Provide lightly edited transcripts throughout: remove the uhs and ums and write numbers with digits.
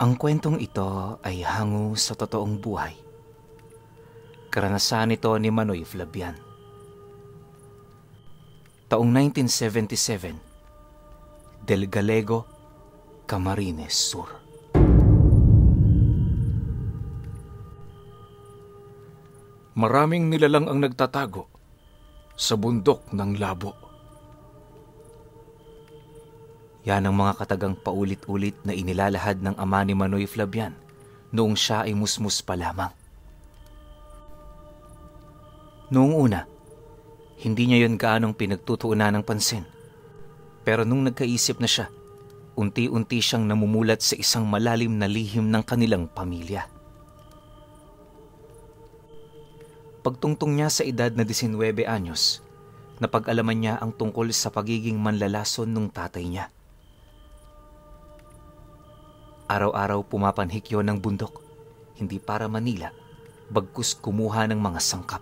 Ang kwentong ito ay hango sa totoong buhay. Karanasan ito ni Manoy Flabian. Taong 1977, Del Galego, Camarines Sur. Maraming nilalang ang nagtatago sa bundok ng Labo. Yan ang mga katagang paulit-ulit na inilalahad ng ama ni Manoy Flabian noong siya ay musmus pa lamang. Noong una, hindi niya yon gaanong pinagtutuunan ng pansin. Pero nung nagkaisip na siya, unti-unti siyang namumulat sa isang malalim na lihim ng kanilang pamilya. Pagtungtong niya sa edad na 19 anyos, napag-alaman niya ang tungkol sa pagiging manlalason ng tatay niya. Araw-araw pumapanhik yon ng bundok, hindi para Manila, bagkus kumuha ng mga sangkap.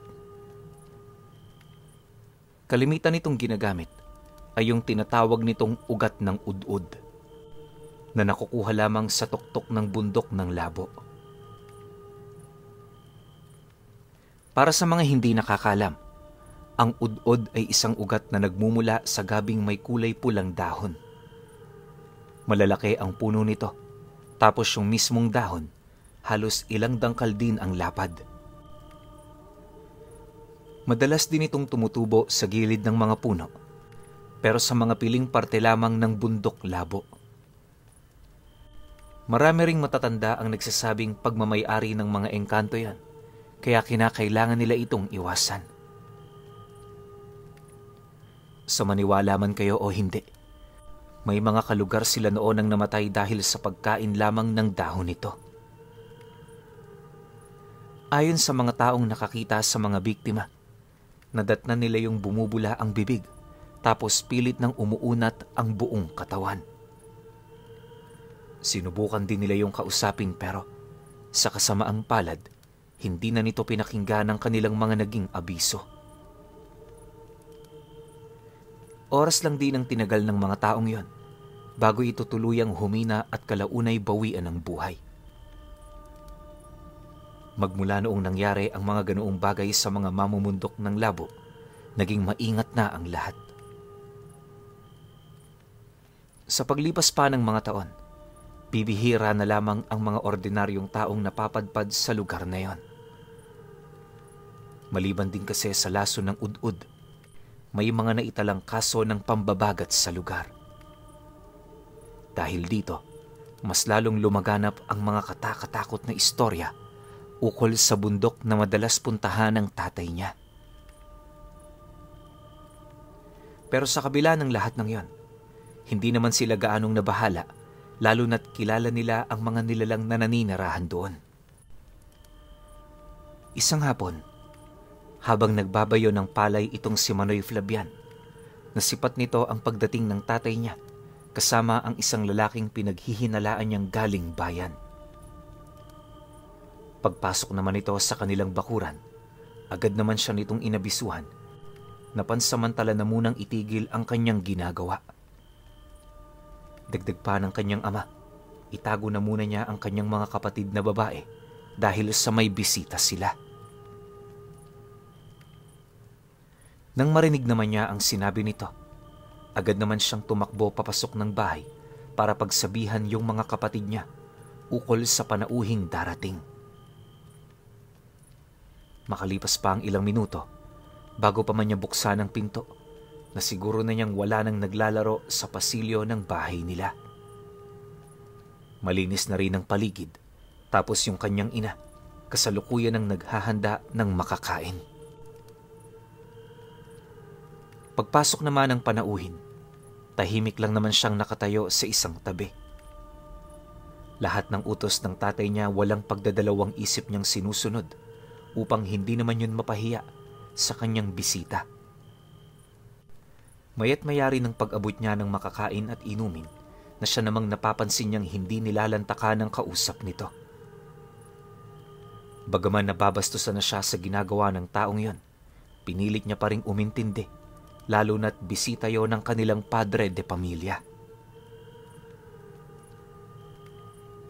Kalimitan nitong ginagamit ay yung tinatawag nitong ugat ng ud-ud, na nakukuha lamang sa tuktok ng bundok ng Labo. Para sa mga hindi nakakalam, ang ud-ud ay isang ugat na nagmumula sa gabing may kulay pulang dahon. Malalaki ang puno nito, tapos yung mismong dahon, halos ilang dangkal din ang lapad. Madalas din itong tumutubo sa gilid ng mga puno, pero sa mga piling parte lamang ng bundok Labo. Marami ring matatanda ang nagsasabing pagmamay-ari ng mga engkanto yan, kaya kinakailangan nila itong iwasan. Sa maniwala man kayo o hindi, may mga kalugar sila noon ang namatay dahil sa pagkain lamang ng dahon nito. Ayon sa mga taong nakakita sa mga biktima, nadatnan nila yung bumubula ang bibig, tapos pilit nang umuunat ang buong katawan. Sinubukan din nila yung kausapin pero sa kasamaang palad, hindi na nito pinakinggan ang kanilang mga naging abiso. Oras lang din ang tinagal ng mga taong yon bago ito tuluyang humina at kalaunay bawian ng buhay. Magmula noong nangyari ang mga ganoong bagay sa mga mamumundok ng Labo, naging maingat na ang lahat. Sa paglipas pa ng mga taon, bibihira na lamang ang mga ordinaryong taong napapadpad sa lugar na yon. Maliban din kasi sa laso ng ud-ud, may mga naitalang kaso ng pambabagat sa lugar. Dahil dito, mas lalong lumaganap ang mga katakatakot na istorya ukol sa bundok na madalas puntahan ng tatay niya. Pero sa kabila ng lahat ng yon, hindi naman sila gaanong nabahala, lalo na't kilala nila ang mga nilalang na naninirahan doon. Isang hapon, habang nagbabayo ng palay itong si Manoy Flabian, nasipat nito ang pagdating ng tatay niya kasama ang isang lalaking pinaghihinalaan niyang galing bayan. Pagpasok naman ito sa kanilang bakuran, agad naman siya nitong inabisuhan na pansamantala na munang itigil ang kanyang ginagawa. Dagdag pa ng kanyang ama, itago na muna niya ang kanyang mga kapatid na babae dahil sa may bisita sila. Nang marinig naman niya ang sinabi nito, agad naman siyang tumakbo papasok ng bahay para pagsabihan yung mga kapatid niya ukol sa panauhing darating. Makalipas pa ang ilang minuto, bago pa man niya buksan ang pinto, na siguro na niyang wala nang naglalaro sa pasilyo ng bahay nila. Malinis na rin ang paligid, tapos yung kanyang ina, kasalukuyan ang naghahanda ng makakain. Pagpasok naman ng panauhin, tahimik lang naman siyang nakatayo sa isang tabi. Lahat ng utos ng tatay niya walang pagdadalawang isip niyang sinusunod upang hindi naman yun mapahiya sa kanyang bisita. Maya't mayari ng pag-abot niya ng makakain at inumin na siya namang napapansin niyang hindi nilalantakan ng kausap nito. Bagaman nababastusan na siya sa ginagawa ng taong yon, pinilit niya pa ring umintindi, lalo na't bisita yon ng kanilang padre de pamilya.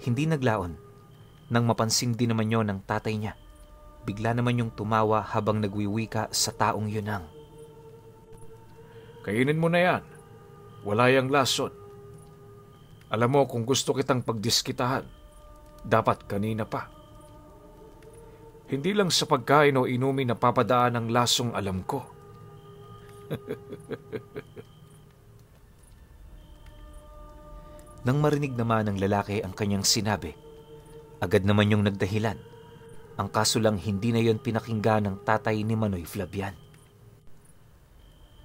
Hindi naglaon. Nang mapansin din naman yon ng tatay niya, bigla naman yung tumawa habang nagwiwika sa taong yunang. Kainin mo na yan. Wala yang lason. Alam mo kung gusto kitang pagdiskitahan, dapat kanina pa. Hindi lang sa pagkain o inumin na papadaan ang lasong alam ko. Nang marinig naman ng lalaki ang kanyang sinabi, agad naman yung nagdahilan. Ang kaso lang hindi na yon pinakinggan ng tatay ni Manoy Flavian.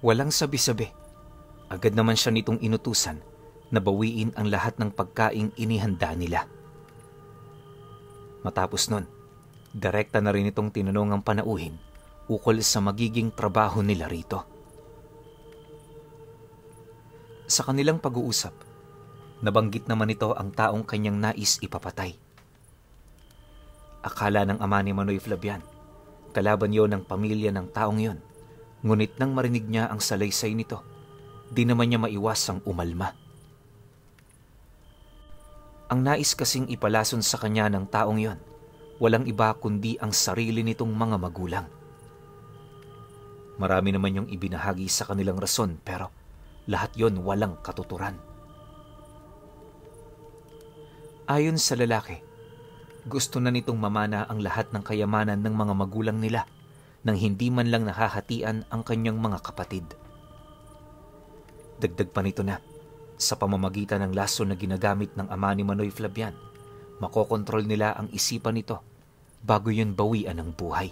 Walang sabi-sabi. Agad naman siya nitong inutusan na bawiin ang lahat ng pagkaing inihanda nila. Matapos nun, direkta na rin itong tinanong ang panauhin ukol sa magiging trabaho nila rito. Sa kanilang pag-uusap, nabanggit naman ito ang taong kanyang nais ipapatay. Akala ng ama ni Manoy Flavian, kalaban yon ng pamilya ng taong yon. Ngunit nang marinig niya ang salaysay nito, di naman niya maiwasang umalma. Ang nais kasing ipalason sa kanya ng taong yon, walang iba kundi ang sarili nitong mga magulang. Marami naman yung ibinahagi sa kanilang rason pero lahat yon walang katuturan. Ayon sa lalaki, gusto na nitong mamana ang lahat ng kayamanan ng mga magulang nila nang hindi man lang nahahatian ang kanyang mga kapatid. Dagdag pa nito na, sa pamamagitan ng lason na ginagamit ng ama ni Manoy Flavian, makokontrol nila ang isipan nito bago yun bawian ng buhay.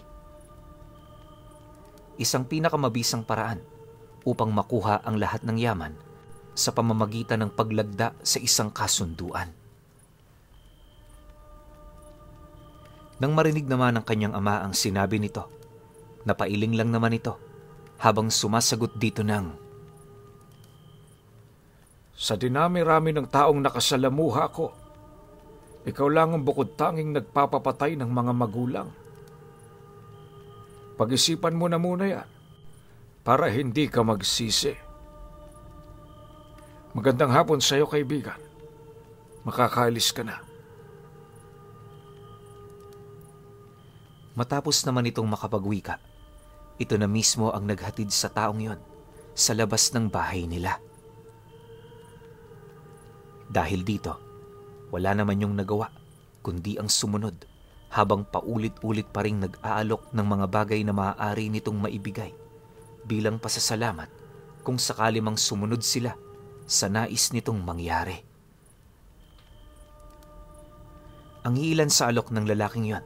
Isang pinakamabisang paraan upang makuha ang lahat ng yaman sa pamamagitan ng paglagda sa isang kasunduan. Nang marinig naman ng kanyang ama ang sinabi nito, napailing lang naman ito habang sumasagot dito ng, Sa dinami-rami ng taong nakasalamuha ko, ikaw lang ang bukod tanging nagpapapatay ng mga magulang. Pag-isipan mo na muna yan para hindi ka magsisi. Magandang hapon sa iyo, kaibigan. Makakaalis ka na. Matapos naman itong makapagwika, ito na mismo ang naghatid sa taong yon sa labas ng bahay nila. Dahil dito, wala naman yung nagawa, kundi ang sumunod habang paulit-ulit pa ring nag-aalok ng mga bagay na maaari nitong maibigay bilang pasasalamat kung sakali mang sumunod sila sa nais nitong mangyari. Ang ilan sa alok ng lalaking yon,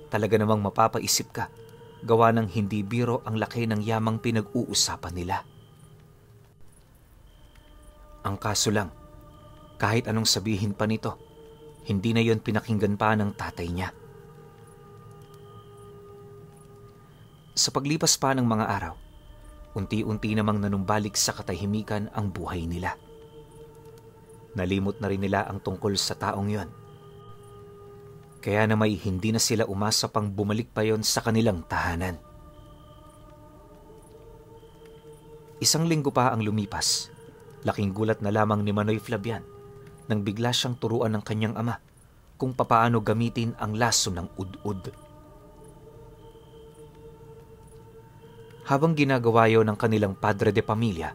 talaga namang mapapaisip ka, gawa ng hindi biro ang laki ng yamang pinag-uusapan nila. Ang kaso lang, kahit anong sabihin pa nito, hindi na yon pinakinggan pa ng tatay niya. Sa paglipas pa ng mga araw, unti-unti namang nanumbalik sa katahimikan ang buhay nila. Nalimot na rin nila ang tungkol sa taong yon. Kaya na may hindi na sila umasa pang bumalik pa yon sa kanilang tahanan. Isang linggo pa ang lumipas. Laking gulat na lamang ni Manoy Flavian nang bigla siyang turuan ng kanyang ama kung papaano gamitin ang laso ng ud-ud. Habang ginagawa yon ng kanilang padre de pamilya,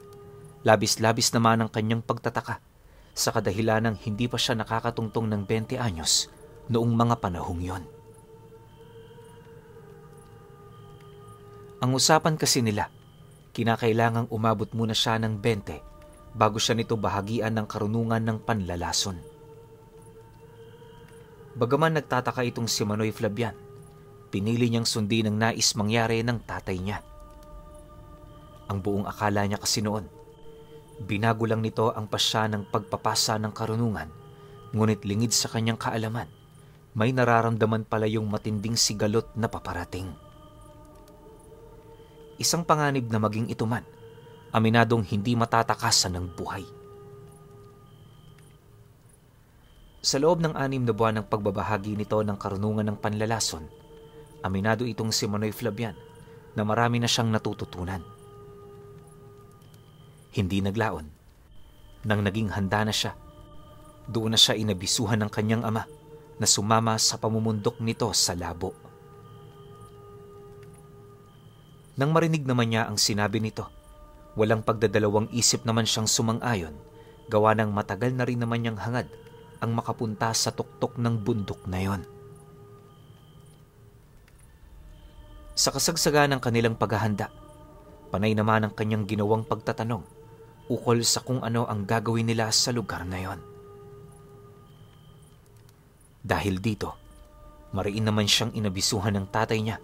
labis-labis naman ang kanyang pagtataka sa kadahilanang hindi pa siya nakakatungtong ng 20 anyos noong mga panahong yon. Ang usapan kasi nila, kinakailangang umabot muna siya ng 20 bago siya nito bahagian ng karunungan ng panlalason. Bagaman nagtataka itong si Manoy Flavian, pinili niyang sundin ang nais mangyari ng tatay niya. Ang buong akala niya kasi noon, binago lang nito ang pasya ng pagpapasa ng karunungan, ngunit lingid sa kanyang kaalaman, may nararamdaman pala yung matinding sigalot na paparating. Isang panganib na maging ito man, aminadong hindi matatakasan ng buhay. Sa loob ng 6 na buwan ng pagbabahagi nito ng karunungan ng panlalason, aminado itong si Manoy Flavian na marami na siyang natututunan. Hindi naglaon, nang naging handa na siya, Doon na siya inabisuhan ng kanyang ama na sumama sa pamumundok nito sa labo. Nang marinig naman niya ang sinabi nito, walang pagdadalawang isip naman siyang sumang-ayon, gawa ng matagal na rin naman niyang hangad ang makapunta sa tuktok ng bundok na yon. Sa kasagsagan ng kanilang paghahanda, panay naman ang kanyang ginawang pagtatanong ukol sa kung ano ang gagawin nila sa lugar na yon. Dahil dito, mariin naman siyang inabisuhan ng tatay niya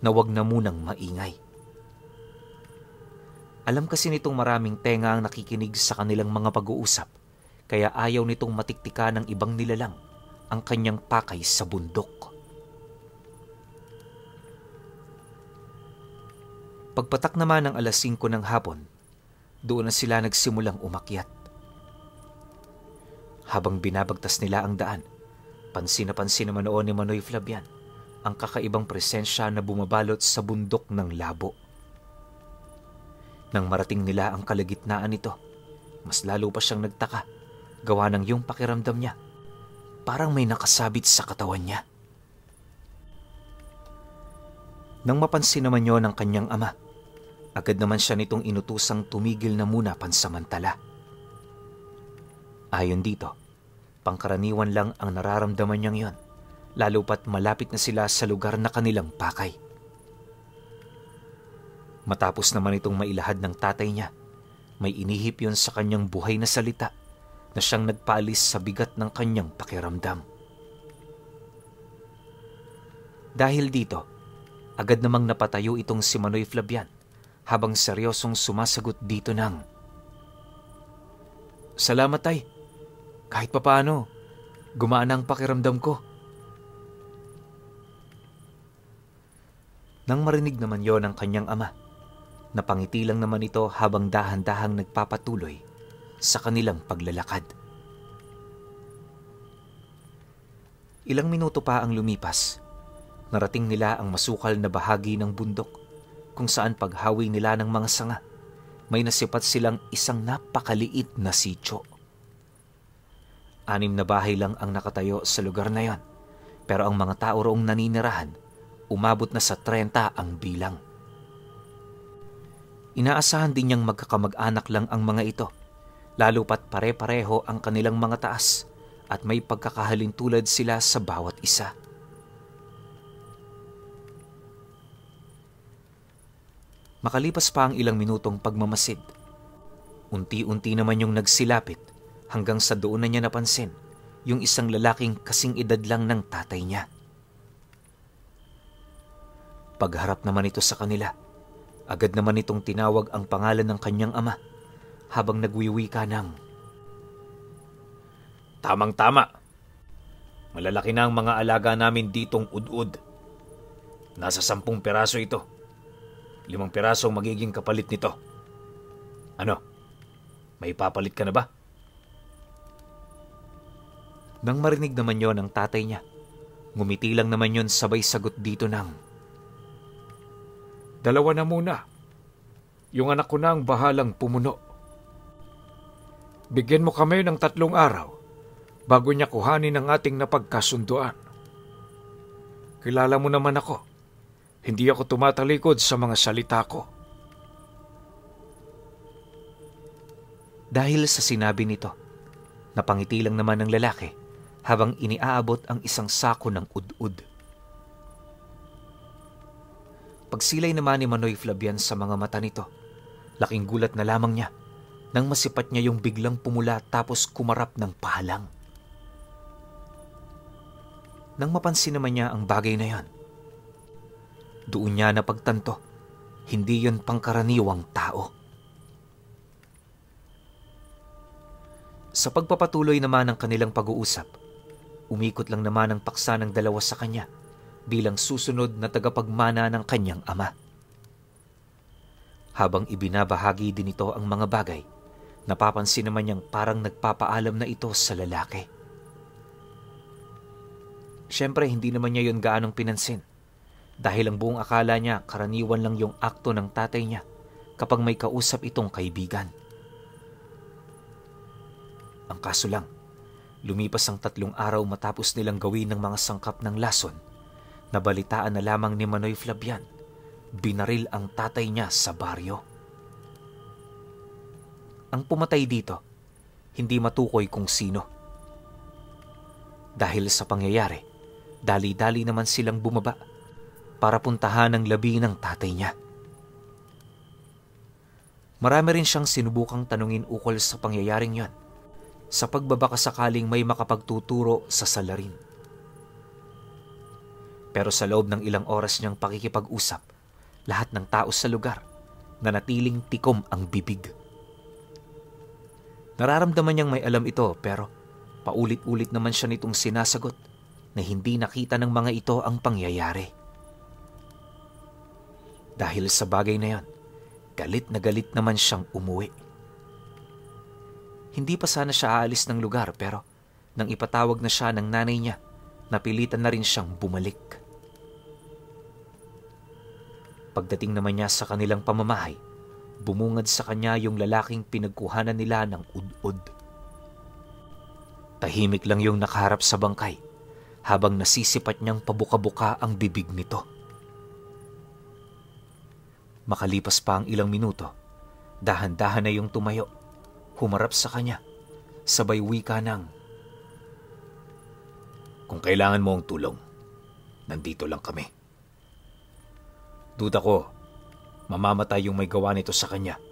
na wag na munang maingay. Alam kasi nitong maraming tenga ang nakikinig sa kanilang mga pag-uusap, kaya ayaw nitong matiktika ng ibang nilalang ang kanyang pakay sa bundok. Pagpatak naman ng 5:00 ng hapon, doon na sila nagsimulang umakyat. Habang binabagtas nila ang daan, pansin na pansin naman noon ni Manoy Flabian ang kakaibang presensya na bumabalot sa bundok ng labo. Nang marating nila ang kalagitnaan nito, mas lalo pa siyang nagtaka, gawa ng yung pakiramdam niya. Parang may nakasabit sa katawan niya. Nang mapansin naman yon ng kanyang ama, agad naman siya nitong inutusang tumigil na muna pansamantala. Ayon dito, pangkaraniwan lang ang nararamdaman niyang yon, lalo pat malapit na sila sa lugar na kanilang pakay. Matapos naman itong mailahad ng tatay niya, may inihip yon sa kanyang buhay na salita na siyang nagpaalis sa bigat ng kanyang pakiramdam. Dahil dito, agad namang napatayo itong si Manoy Flabian habang seryosong sumasagot dito ng, "Salamat tay, kahit papaano, gumaan ang pakiramdam ko." Nang marinig naman yon ng kanyang ama, napangiti lang naman ito habang dahan-dahang nagpapatuloy sa kanilang paglalakad. Ilang minuto pa ang lumipas, narating nila ang masukal na bahagi ng bundok kung saan paghawi nila ng mga sanga, may nasipat silang isang napakaliit na sityo. 6 na bahay lang ang nakatayo sa lugar na yon, pero ang mga tao roong naninirahan, umabot na sa 30 ang bilang. Inaasahan din niyang magkakamag-anak lang ang mga ito, lalo pat pare-pareho ang kanilang mga taas at may pagkakahalintulad sila sa bawat isa. Makalipas pa ang ilang minutong pagmamasid, unti-unti naman yung nagsilapit hanggang sa doon na niya napansin yung isang lalaking kasing edad lang ng tatay niya. Pagharap naman ito sa kanila, agad naman itong tinawag ang pangalan ng kanyang ama habang nagwiwika ng, "Tamang-tama. Malalaki na ang mga alaga namin ditong ud-ud. Nasa 10 piraso ito. 5 piraso ang magiging kapalit nito. Ano, may papalit ka na ba?" Nang marinig naman yon ng tatay niya, ngumiti lang naman yon sabay sagot dito ng, "2 na muna. Yung anak ko na ang bahalang pumuno. Bigyan mo kami ng 3 araw bago niya kuhanin ang ating napagkasunduan. Kilala mo naman ako. Hindi ako tumatalikod sa mga salita ko." Dahil sa sinabi nito, napangiti lang naman ng lalaki habang iniaabot ang isang sako ng ud-ud. Pagsilay naman ni Manoy Flabian sa mga mata nito, laking gulat na lamang niya nang masipat niya yung biglang pumula tapos kumarap ng pahalang. Nang mapansin naman niya ang bagay na yon, doon niya napagtanto, hindi yon pangkaraniwang tao. Sa pagpapatuloy naman ng kanilang pag-uusap, umikot lang naman ang paksa ng dalawa sa kanya bilang susunod na tagapagmana ng kanyang ama. Habang ibinabahagi din ito ang mga bagay, napapansin naman niyang parang nagpapaalam na ito sa lalaki. Siyempre, hindi naman niya yon gaanong pinansin dahil ang buong akala niya karaniwan lang yung akto ng tatay niya kapag may kausap itong kaibigan. Ang kaso lang, Lumipas ang 3 araw matapos nilang gawin ng mga sangkap ng lason, nabalitaan na lamang ni Manoy Flabian, binaril ang tatay niya sa baryo. Ang pumatay dito, hindi matukoy kung sino. Dahil sa pangyayari, dali-dali naman silang bumaba para puntahan ang labi ng tatay niya. Marami rin siyang sinubukang tanungin ukol sa pangyayaring yon, sa pagbabakasakaling may makapagtuturo sa salarin. Pero sa loob ng ilang oras niyang pakikipag-usap, lahat ng tao sa lugar nanatiling tikom ang bibig. Nararamdaman niyang may alam ito, pero paulit-ulit naman siya nitong sinasagot na hindi nakita ng mga ito ang pangyayari. Dahil sa bagay na yon, galit na galit naman siyang umuwi. Hindi pa sana siya aalis ng lugar, pero nang ipatawag na siya ng nanay niya, napilitan na rin siyang bumalik. Pagdating naman niya sa kanilang pamamahay, bumungad sa kanya yung lalaking pinagkuhanan nila ng ud-ud. Tahimik lang yung nakaharap sa bangkay habang nasisipat niyang pabuka-buka ang bibig nito. Makalipas pa ang ilang minuto, dahan-dahan na yung tumayo, humarap sa kanya, sabay wika ng, "Kung kailangan mo ang tulong, nandito lang kami." Duda ko, mamamatay yung may gawa nito sa kanya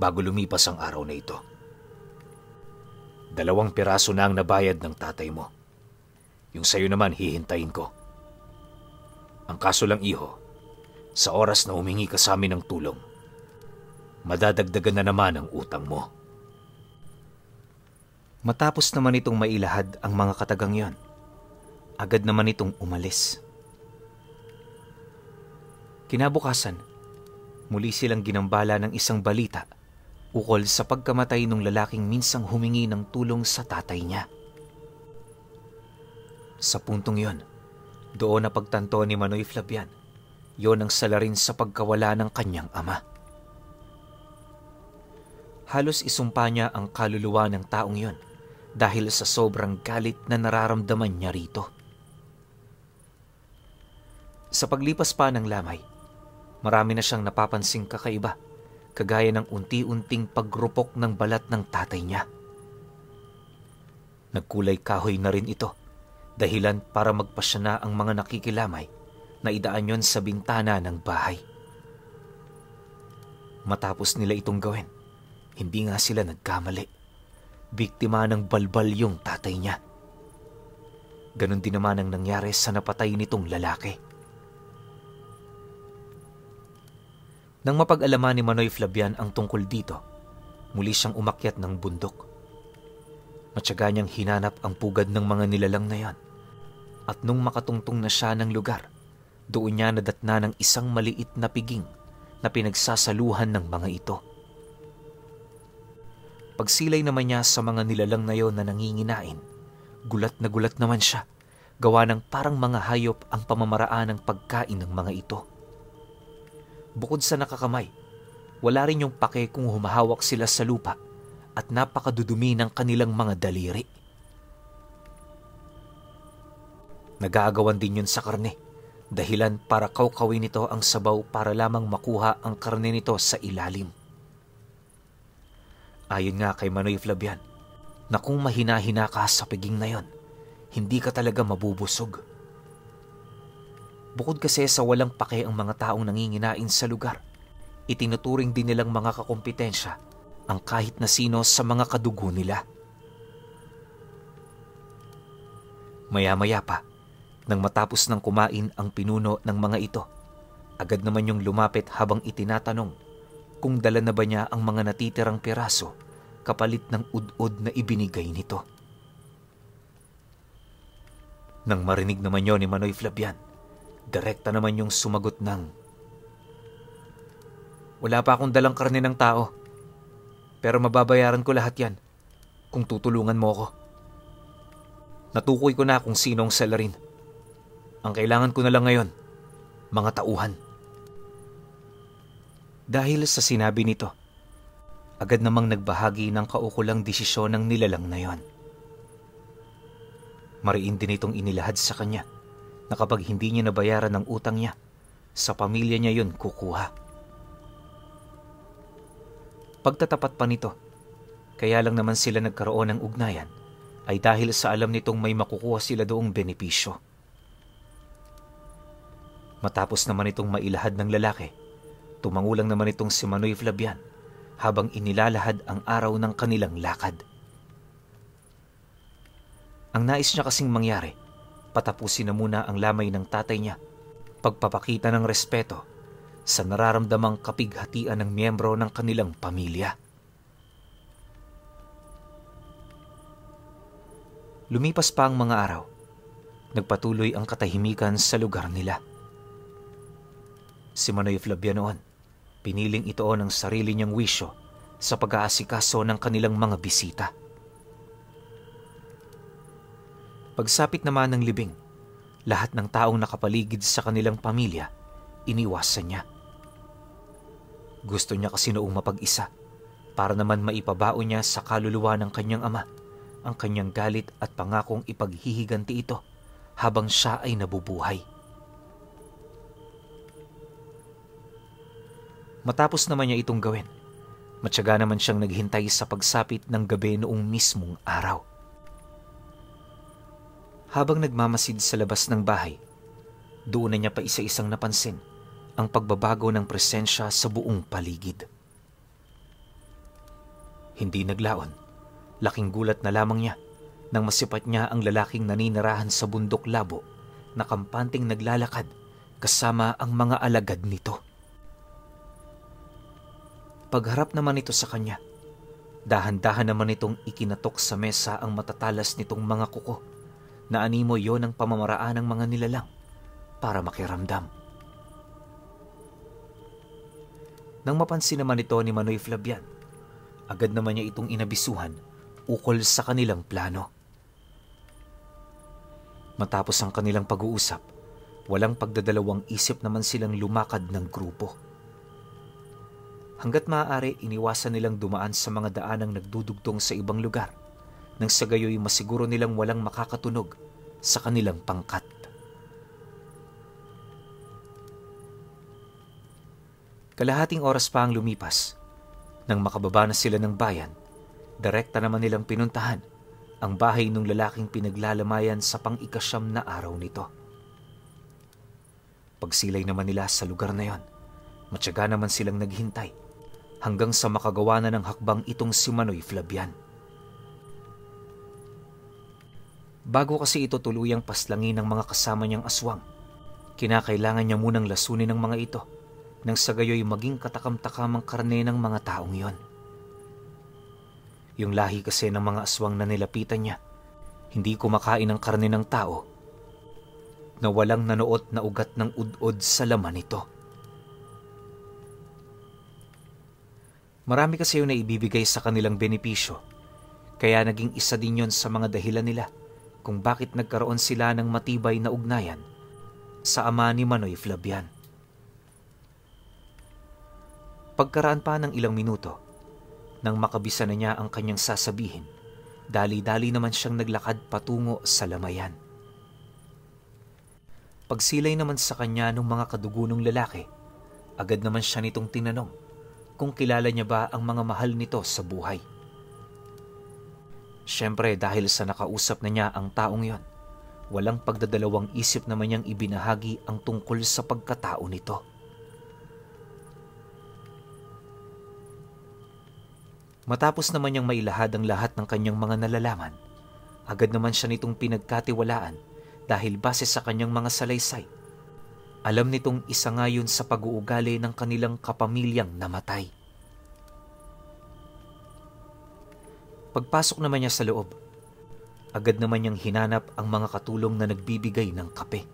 bago lumipas ang araw na ito. 2 piraso na ang nabayad ng tatay mo. Yung sayo naman hihintayin ko. Ang kaso lang, iho, sa oras na humingi ka sa amin ng tulong, madadagdagan na naman ang utang mo. Matapos naman itong mailahad ang mga katagang yon, agad naman itong umalis. Kinabukasan, muli silang ginambala ng isang balita ukol sa pagkamatay ng lalaking minsang humingi ng tulong sa tatay niya. Sa puntong yon, doon napagtanto ni Manoy Flabian, yon ang salarin sa pagkawala ng kanyang ama. Halos isumpa niya ang kaluluwa ng taong yon dahil sa sobrang galit na nararamdaman niya rito. Sa paglipas pa ng lamay, marami na siyang napapansing kakaiba, kagaya ng unti-unting pagrupok ng balat ng tatay niya. Nagkulay kahoy na rin ito, dahilan para magpasya na ang mga nakikilamay na idaan yon sa bintana ng bahay. Matapos nila itong gawin, hindi nga sila nagkamali. Biktima ng balbal yung tatay niya. Ganon din naman ang nangyari sa napatay nitong lalaki. Nang mapag-alaman ni Manoy Flabian ang tungkol dito, muli siyang umakyat ng bundok. Matyaga niyang hinanap ang pugad ng mga nilalang na yan, at nung makatungtong na siya ng lugar, doon niya nadatna ng isang maliit na piging na pinagsasaluhan ng mga ito. Pagsilay naman niya sa mga nilalang na yon na nanginginain, gulat naman siya, gawa ng parang mga hayop ang pamamaraan ng pagkain ng mga ito. Bukod sa nakakamay, wala rin yung pake kung humahawak sila sa lupa at napakadudumi ng kanilang mga daliri. Nag-aagawan din yun sa karne, dahilan para kawkawin nito ang sabaw para lamang makuha ang karne nito sa ilalim. Ayon nga kay Manoy Flabian, na kung mahina-hina ka sa piging na yon, hindi ka talaga mabubusog. Bukod kasi sa walang pake ang mga taong nanginginain sa lugar, itinuturing din nilang mga kakumpetensya ang kahit na sino sa mga kadugo nila. Maya-maya pa, nang matapos ng kumain ang pinuno ng mga ito, agad naman yung lumapit habang itinatanong kung dala na ba niya ang mga natitirang piraso kapalit ng ud-ud na ibinigay nito. Nang marinig naman yon ni Manoy Flabian, direkta naman yung sumagot ng, "Wala pa akong dalang karne ng tao, pero mababayaran ko lahat yan kung tutulungan mo ko. Natukoy ko na kung sino ang salarin. Ang kailangan ko na lang ngayon, mga tauhan." Dahil sa sinabi nito, agad namang nagbahagi ng kaukulang desisyon ng nilalang na yon. Mariin din itong inilahad sa kanya na kapag hindi niya nabayaran ang utang niya, sa pamilya niya yun kukuha. Pagtatapat pa nito, kaya lang naman sila nagkaroon ng ugnayan ay dahil sa alam nitong may makukuha sila doong benepisyo. Matapos naman itong mailahad ng lalaki, tumangulang naman itong si Manoy Flabian habang inilalahad ang araw ng kanilang lakad. Ang nais niya kasing mangyari, patapusin na muna ang lamay ng tatay niya, pagpapakita ng respeto sa nararamdamang kapighatian ng miyembro ng kanilang pamilya. Lumipas pa ang mga araw, nagpatuloy ang katahimikan sa lugar nila. Si Manoy Flabian noon, piniling itoon ng sarili niyang wisyo sa pag-aasikaso ng kanilang mga bisita. Pagsapit naman ng libing, lahat ng taong nakapaligid sa kanilang pamilya, iniwasan niya. Gusto niya kasi noong mapag-isa para naman maipabaon niya sa kaluluwa ng kanyang ama ang kanyang galit at pangakong ipaghihiganti ito habang siya ay nabubuhay. Matapos naman niya itong gawin, matyaga naman siyang naghintay sa pagsapit ng gabi noong mismong araw. Habang nagmamasid sa labas ng bahay, doon na niya pa isa-isang napansin ang pagbabago ng presensya sa buong paligid. Hindi naglaon, laking gulat na lamang niya nang masipat niya ang lalaking naninirahan sa bundok labo na kampanting naglalakad kasama ang mga alagad nito. Pagharap naman ito sa kanya, dahan-dahan naman itong ikinatok sa mesa ang matatalas nitong mga kuko na animo yon ang pamamaraan ng mga nilalang para makiramdam. Nang mapansin naman ito ni Manoy Flabian, agad naman niya itong inabisuhan ukol sa kanilang plano. Matapos ang kanilang pag-uusap, walang pagdadalawang isip naman silang lumakad ng grupo. Hanggat maaari, iniwasan nilang dumaan sa mga daanang nagdudugtong sa ibang lugar nang sa gayoy masiguro nilang walang makakatunog sa kanilang pangkat. Kalahating oras pa ang lumipas. Nang makababa na sila ng bayan, direkta naman nilang pinuntahan ang bahay ng lalaking pinaglalamayan sa pang-ikasyam na araw nito. Pagsilay naman nila sa lugar na yon, matyaga naman silang naghintay hanggang sa makagawa na ng hakbang itong si Manoy Flabian. Bago kasi ito tuluyang paslangin ng mga kasama niyang aswang, kinakailangan niya munang lasunin ng mga ito nang sa gayoy maging katakam-takamang karne ng mga taong yon. Yung lahi kasi ng mga aswang na nilapitan niya, hindi kumakain ng karne ng tao na walang nanuot na ugat ng udod sa laman nito. Marami kasi yung naibibigay sa kanilang benepisyo, kaya naging isa din yon sa mga dahilan nila kung bakit nagkaroon sila ng matibay na ugnayan sa ama ni Manoy Flabian. Pagkaraan pa ng ilang minuto, nang makabisa na niya ang kanyang sasabihin, dali-dali naman siyang naglakad patungo sa lamayan. Pagsilay naman sa kanya ng mga kadugunong lalaki, agad naman siya nitong tinanong kung kilala niya ba ang mga mahal nito sa buhay. Siyempre dahil sa nakausap na niya ang taong yon, walang pagdadalawang isip naman niyang ibinahagi ang tungkol sa pagkatao nito. Matapos naman niyang mailahad ang lahat ng kanyang mga nalalaman, agad naman siya nitong pinagkatiwalaan dahil base sa kanyang mga salaysay, alam nitong isa nga yun sa pag-uugali ng kanilang kapamilyang namatay. Pagpasok naman niya sa loob, agad naman niyang hinanap ang mga katulong na nagbibigay ng kape.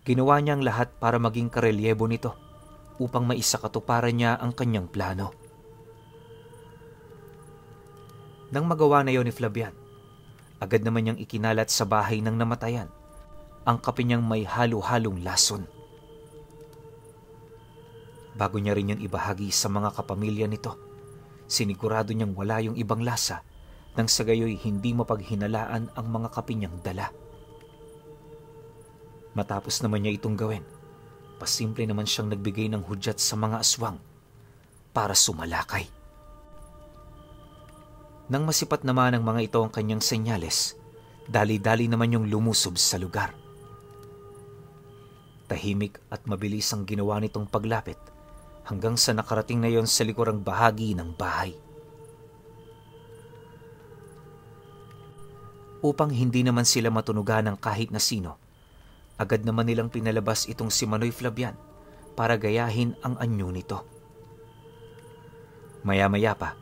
Ginawa niya ang lahat para maging karelyebo nito upang maisakatuparan niya ang kanyang plano. Nang magawa na yon ni Flabian, agad naman niyang ikinalat sa bahay ng namatayan ang kape niyang may halo-halong lason. Bago niya rin yan ibahagi sa mga kapamilya nito, sinigurado niyang wala yung ibang lasa nang sa gayoy hindi mapaghinalaan ang mga kape niyang dala. Matapos naman niya itong gawin, pasimple naman siyang nagbigay ng hudyat sa mga aswang para sumalakay. Nang masipat naman ng mga ito ang kanyang senyales, dali-dali naman yung lumusob sa lugar. Tahimik at mabilis ang ginawa nitong paglapit hanggang sa nakarating na yon sa likurang bahagi ng bahay. Upang hindi naman sila matunugan ng kahit na sino, agad naman nilang pinalabas itong si Manoy Flabian para gayahin ang anyo nito. Maya-maya pa,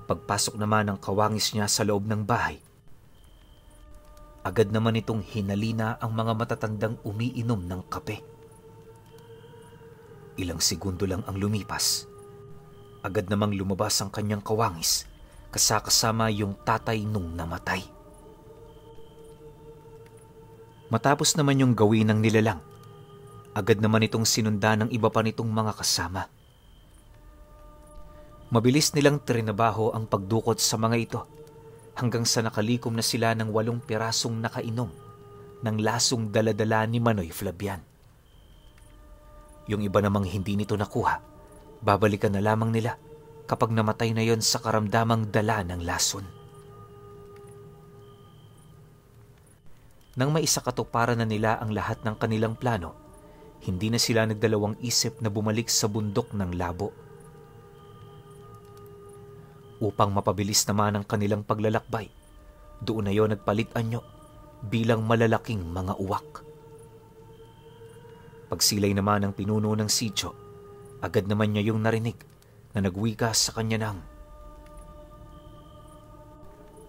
pagpasok naman ng kawangis niya sa loob ng bahay, agad naman itong hinalina ang mga matatandang umiinom ng kape. Ilang segundo lang ang lumipas, agad namang lumabas ang kanyang kawangis kasama yung tatay nung namatay. Matapos naman yung gawin ng nilalang, agad naman itong sinundan ng iba pa nitong mga kasama. Mabilis nilang trinabaho ang pagdukot sa mga ito hanggang sa nakalikom na sila ng 8 pirasong nakainom ng lasong daladala ni Manoy Flabian. Yung iba namang hindi nito nakuha, babalikan na lamang nila kapag namatay na yon sa karamdamang dala ng lason. Nang maisakatuparan na nila ang lahat ng kanilang plano, hindi na sila nagdalawang isip na bumalik sa bundok ng Labo. Upang mapabilis naman ang kanilang paglalakbay, doon na yon nagpalit anyo bilang malalaking mga uwak. Pagsilay naman ng pinuno ng sityo, agad naman niya yung narinig na nagwika sa kanya ng,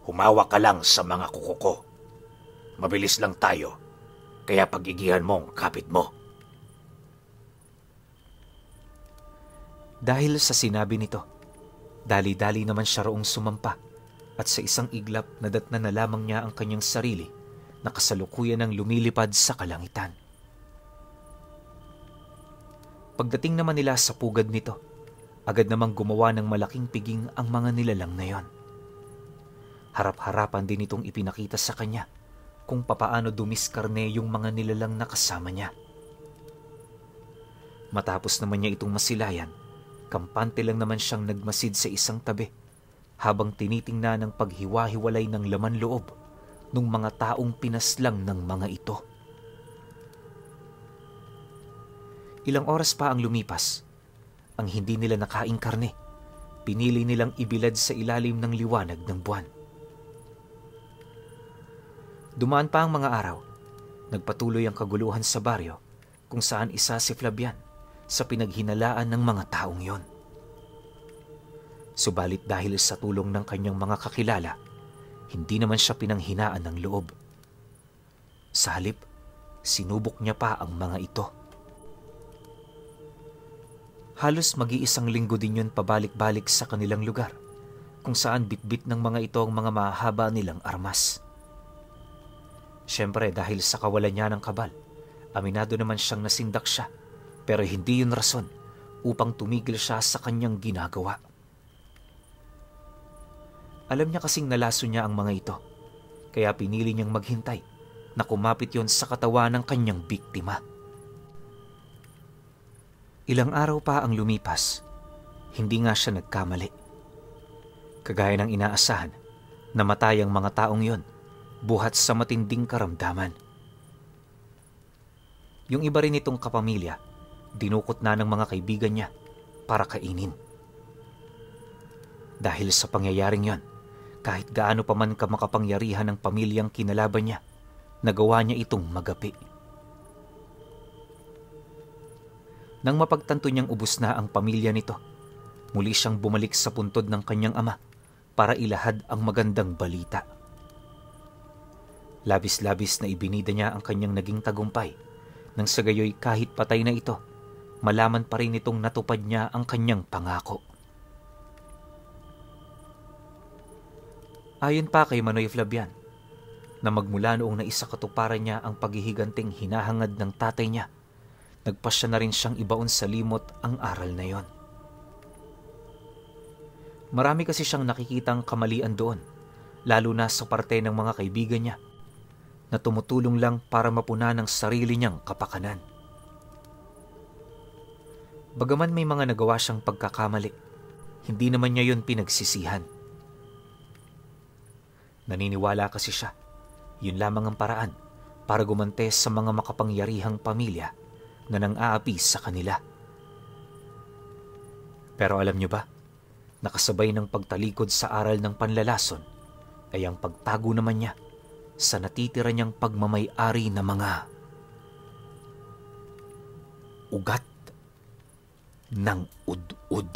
"Humawak ka lang sa mga kuko ko. Mabilis lang tayo, kaya pagigihan mong kapit mo." Dahil sa sinabi nito, dali-dali naman siya roong sumampa at sa isang iglap nadatna na lamang niya ang kanyang sarili na kasalukuyan ng lumilipad sa kalangitan. Pagdating naman nila sa pugad nito, agad namang gumawa ng malaking piging ang mga nilalang na yon. Harap-harapan din itong ipinakita sa kanya kung papaano dumiskarne yung mga nilalang na kasama niya. Matapos naman niya itong masilayan, kampante lang naman siyang nagmasid sa isang tabi habang tinitingnan ng paghiwa-hiwalay ng laman loob ng mga taong pinaslang ng mga ito. Ilang oras pa ang lumipas, ang hindi nila nakaing karne, pinili nilang ibilad sa ilalim ng liwanag ng buwan. Dumaan pa ang mga araw, nagpatuloy ang kaguluhan sa baryo kung saan isa si Flabian sa pinaghinalaan ng mga taong yon. Subalit dahil sa tulong ng kanyang mga kakilala, hindi naman siya pinanghinaan ng loob. Sa halip, sinubok niya pa ang mga ito. Halos mag-iisang linggo din yun pabalik-balik sa kanilang lugar, kung saan bitbit ng mga ito ang mga mahaba nilang armas. Siyempre dahil sa kawalan niya ng kabal, aminado naman siyang nasindak siya, pero hindi yun rason upang tumigil siya sa kanyang ginagawa. Alam niya kasing nalaso niya ang mga ito, kaya pinili niyang maghintay na kumapit yon sa katawan ng kanyang biktima. Ilang araw pa ang lumipas, hindi nga siya nagkamali. Kagaya ng inaasahan, namatay ang mga taong yon buhat sa matinding karamdaman. Yung iba rin itong kapamilya, dinukot na ng mga kaibigan niya para kainin. Dahil sa pangyayaring yon, kahit gaano pa man kamakapangyarihan ng pamilyang kinalaban niya, nagawa niya itong magapi. Nang mapagtanto niyang ubos na ang pamilya nito, muli siyang bumalik sa puntod ng kanyang ama para ilahad ang magandang balita. Labis-labis na ibinida niya ang kanyang naging tagumpay, nang sa gayoy kahit patay na ito, malaman pa rin itong natupad niya ang kanyang pangako. Ayon pa kay Manoy Flabian, na magmula noong naisakatuparan niya ang paghihiganting hinahangad ng tatay niya, nagpasya na rin siyang ibaon sa limot ang aral na yon. Marami kasi siyang nakikitang kamalian doon lalo na sa parte ng mga kaibigan niya na tumutulong lang para mapuna ng sarili niyang kapakanan. Bagaman may mga nagawa siyang pagkakamali, hindi naman niya yun pinagsisihan. Naniniwala kasi siya, yun lamang ang paraan para gumante sa mga makapangyarihang pamilya na nang-aapi sa kanila. Pero alam niyo ba, nakasabay ng pagtalikod sa aral ng panlalason ay ang pagtago naman niya sa natitira niyang pagmamay-ari na mga ugat ng ud-ud.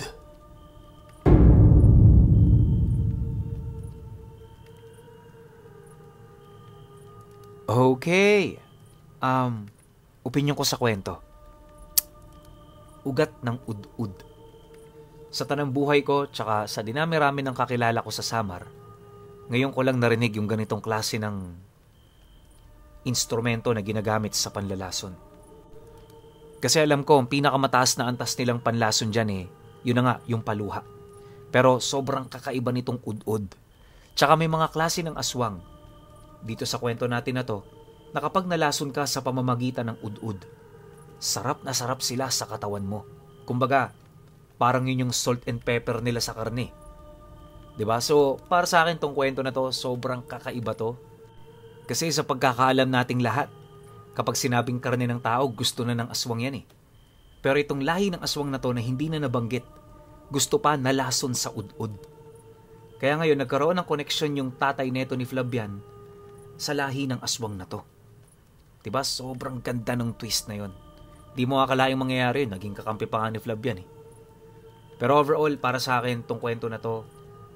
Okay. Opinyon ko sa kwento. Ugat ng ud-ud. Sa tanang buhay ko, tsaka sa dinami-rami ng kakilala ko sa Samar, ngayon ko lang narinig yung ganitong klase ng instrumento na ginagamit sa panlalason. Kasi alam ko, ang pinakamataas na antas nilang panlason dyan yun na nga, yung paluha. Pero sobrang kakaiba nitong ud-ud. Tsaka may mga klase ng aswang dito sa kwento natin na to, na kapag nalason ka sa pamamagitan ng ud-ud, sarap na sarap sila sa katawan mo. Kumbaga, parang yun yung salt and pepper nila sa karne. 'Di ba? So, para sa akin tong kwento na to, sobrang kakaiba to. Kasi sa pagkakaalam nating lahat, kapag sinabing karne ng tao, gusto na ng aswang yan Pero itong lahi ng aswang na to na hindi na nabanggit, gusto pa nalason sa ud-ud. Kaya ngayon, nagkaroon ng koneksyon yung tatay neto ni Flavian sa lahi ng aswang na to. 'Di ba? Sobrang ganda ng twist na yon. Di mo akalaing mangyayari, naging kakampi pa nga ni Flavian Pero overall, para sa akin, tong kwento na to,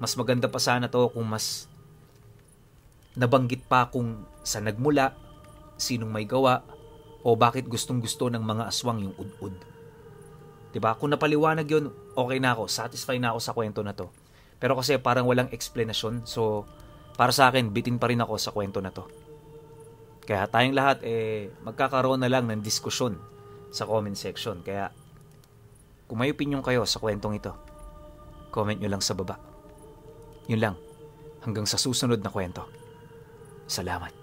mas maganda pa sana to kung mas nabanggit pa kung sa nagmula, sinong may gawa, o bakit gustong-gusto ng mga aswang yung ud-ud. 'Di ba? Kung napaliwanag yun, okay na ako, satisfied na ako sa kwento na to. Pero kasi parang walang explanation, so para sa akin, bitin pa rin ako sa kwento na to. Kaya tayong lahat, magkakaroon na lang ng diskusyon sa comment section. Kaya, kung may opinion kayo sa kwentong ito, comment nyo lang sa baba. Yun lang. Hanggang sa susunod na kwento. Salamat.